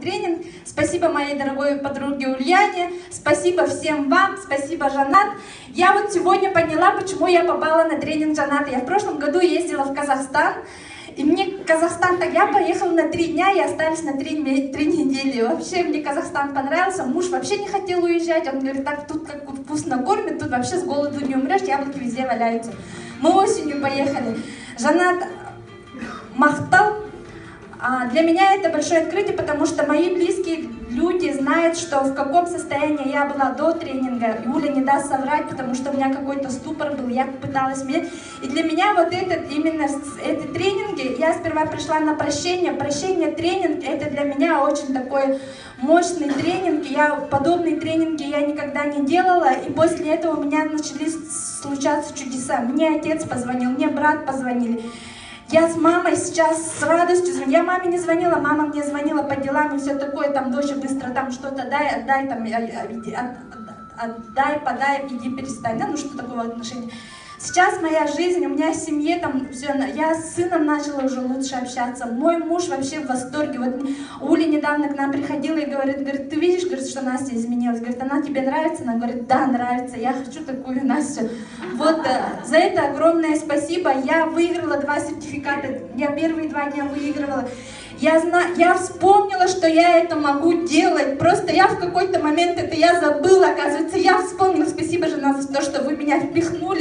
тренинг. Спасибо моей дорогой подруге Ульяне, спасибо всем вам, спасибо, Жанат. Я вот сегодня поняла, почему я попала на тренинг Жаната. Я в прошлом году ездила в Казахстан, и мне Казахстан, так я поехала на 3 дня и остались на 3 недели. Вообще мне Казахстан понравился, муж вообще не хотел уезжать, он говорит, так тут как вкусно кормят, тут вообще с голоду не умрешь, яблоки везде валяются. Мы осенью поехали. Жанат махтал. Для меня это большое открытие, потому что мои близкие люди знают, что в каком состоянии я была до тренинга. Юля не даст соврать, потому что у меня какой-то ступор был, я пыталась менять. И для меня вот именно эти тренинги, я сперва пришла на прощение. Прощение, тренинг, это для меня очень такой мощный тренинг. Подобные тренинги я никогда не делала, и после этого у меня начались случаться чудеса. Мне отец позвонил, мне брат позвонили. Я с мамой сейчас с радостью звоню. Я маме не звонила, мама мне звонила по делам и все такое, там, дочь, быстро там что-то дай, отдай, там, отдай, подай, иди, перестань, да, ну что такое отношение. Сейчас моя жизнь, у меня в семье там все, я с сыном начала уже лучше общаться, мой муж вообще в восторге. Вот Уля недавно к нам приходила и говорит, ты видишь, говорит, что Настя изменилась, говорит, она тебе нравится? Она говорит, да, нравится, я хочу такую Настю. Вот за это огромное спасибо. Я выиграла 2 сертификата, я первые 2 дня выигрывала. Я вспомнила, что я это могу делать. Просто я в какой-то момент это я забыла, оказывается, я вспомнила. Спасибо, жена, за то, что вы меня впихнули.